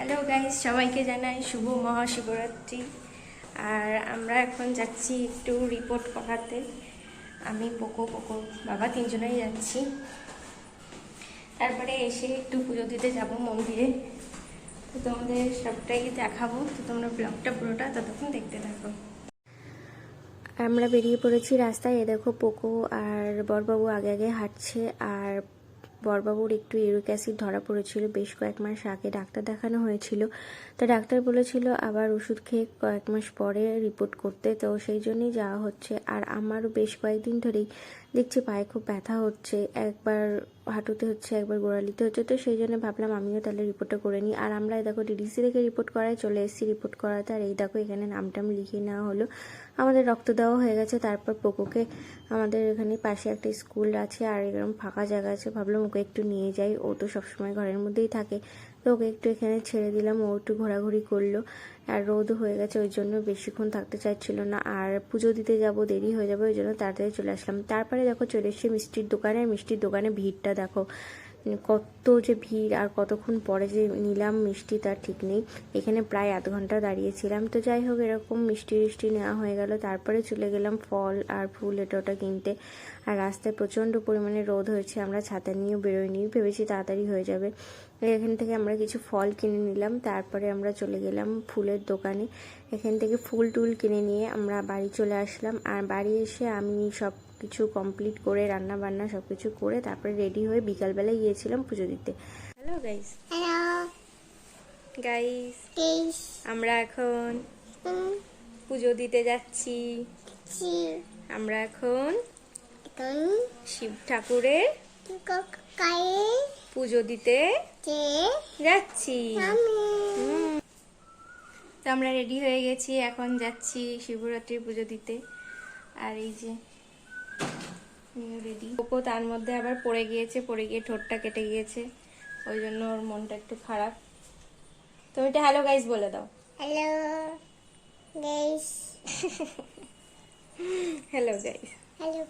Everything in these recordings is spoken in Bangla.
হ্যালো গাইস, সবাইকে জানাই শুভ মহাশিবরাত্রি। আর আমরা এখন যাচ্ছি একটু রিপোর্ট করাতে। আমি পোকো বাবা তিনজনেই যাচ্ছি। তারপরে এসে একটু পুজো দিতে যাব মন্দিরে। তো তোমাদের সবটাই দেখাবো, তো তোমরা ব্লগটা পুরোটা ততক্ষণ দেখতে থাকো। আমরা বেরিয়ে পড়েছি রাস্তায়। এ দেখো পোকো আর বরবাবু আগে আগে হাঁটছে। আর বরবাবুর একটু ইউরিক অ্যাসিড ধরা পড়েছিল বেশ কয়েক মাস আগে, ডাক্তার দেখানো হয়েছিল। তো ডাক্তার বলেছিল আবার ওষুধ খেয়ে কয়েক মাস পরে রিপোর্ট করতে, তো সেই জন্যই যাওয়া হচ্ছে। আর আমারও বেশ কয়েকদিন ধরেই দেখছি পায়ে খুব ব্যথা হচ্ছে, একবার হাঁটুতে হচ্ছে, একবার গোড়ালিতে হচ্ছে। তো সেই জন্য ভাবলাম আমিও তাহলে রিপোর্টটা করে নিই। আর আমরা দেখো ডিডিসি থেকে রিপোর্ট করায় চলে এসেছি রিপোর্ট করাতে। আর এই দেখো এখানে নামটাম লিখিয়ে নেওয়া হলো, আমাদের রক্ত দেওয়া হয়ে গেছে। তারপর পোকোকে আমাদের এখানে পাশে একটা স্কুল আছে আর এরকম ফাঁকা জায়গা আছে, ভাবলাম ওকে একটু নিয়ে যাই, ও তো সবসময় ঘরের মধ্যেই থাকে। তো ওকে একটু এখানে ছেড়ে দিলাম, ও একটু ঘোরাঘুরি করলো। আর রোদও হয়ে গেছে, ওই জন্য বেশিক্ষণ থাকতে চাইছিল না। আর পুজো দিতে যাব, দেরি হয়ে যাবে, ওই জন্য তাড়াতাড়ি চলে আসলাম। তারপরে দেখো চলে এসেছি মিষ্টির দোকানে। মিষ্টির দোকানে ভিড়টা দেখো, কত যে ভিড়। আর কতক্ষণ পরে যে নিলাম মিষ্টি তার ঠিক নেই। এখানে প্রায় আধ ঘন্টা দাঁড়িয়েছিলাম। তো যাই হোক, এরকম মিষ্টি নেওয়া হয়ে গেল। তারপরে চলে গেলাম ফল আর ফুল এটা ওটা কিনতে। আর রাস্তায় প্রচণ্ড পরিমাণে রোদ হয়েছে, আমরা ছাতা নিয়েও বেরোইনি, ভেবেছি তাড়াতাড়ি হয়ে যাবে। এখান থেকে আমরা কিছু ফল কিনে নিলাম। তারপরে আমরা চলে গেলাম ফুলের দোকানে। এখান থেকে ফুল টুল কিনে নিয়ে আমরা বাড়ি চলে আসলাম। আর বাড়ি এসে আমি সব কিছু কমপ্লিট করে রান্না বান্না সব কিছু করে তারপরে রেডি হয়ে বিকালবেলায় গিয়েছিলাম পুজো দিতে। Hello guys. হ্যালো গাইস, আমরা এখন পুজো দিতে যাচ্ছি। আমরা এখন শিব ঠাকুরের পুজো দিতে যাচ্ছি। তো আমরা রেডি হয়ে গেছি, এখন যাচ্ছি শিবরাত্রির পুজো দিতে। আর এই যে রেডি। পোকো তার মধ্যে আবার পড়ে গিয়ে ঠোঁটটা কেটে গিয়েছে, ওই জন্য ওর মনটা একটু খারাপ। তুমি এটা হ্যালো গাইস বলে দাও। Hello guys. Hello guys. Hello.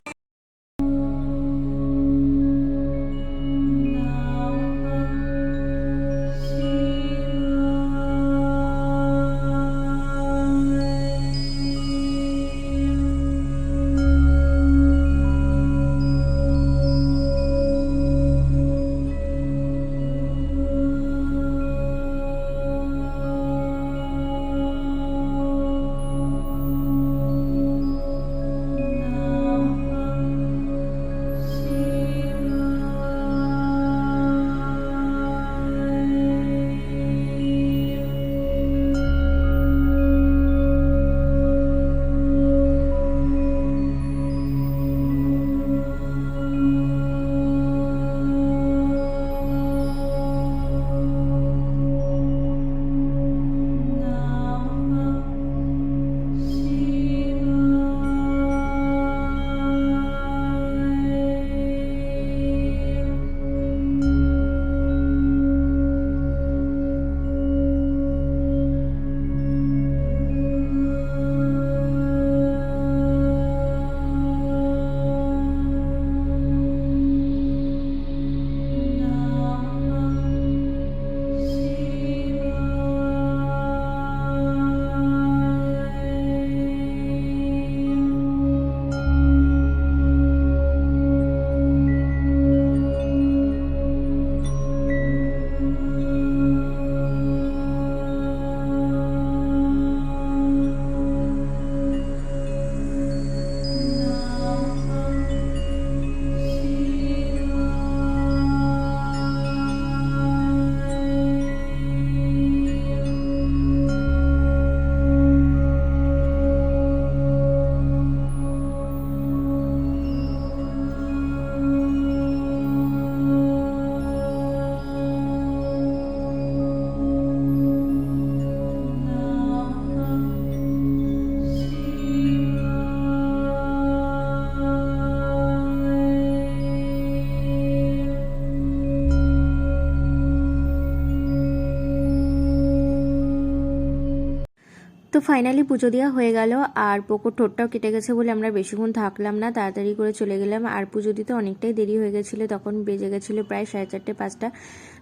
তো ফাইনালি পুজো দেওয়া হয়ে গেল। আর পোকোর ঠোঁটটাও কেটে গেছে বলে আমরা বেশিক্ষণ থাকলাম না, তাড়াতাড়ি করে চলে গেলাম। আর পুজো দিতে অনেকটাই দেরি হয়ে গেছিলো, তখন বেজে গেছিলো প্রায় 4:30 5টা।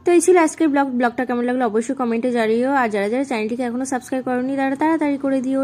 তো এই ছিল আজকের ব্লগটা কেমন লাগলো অবশ্যই কমেন্টে জানিও, আর যারা যারা চ্যানেলটিকে এখনো সাবস্ক্রাইব করোনি তারা তাড়াতাড়ি করে দিও।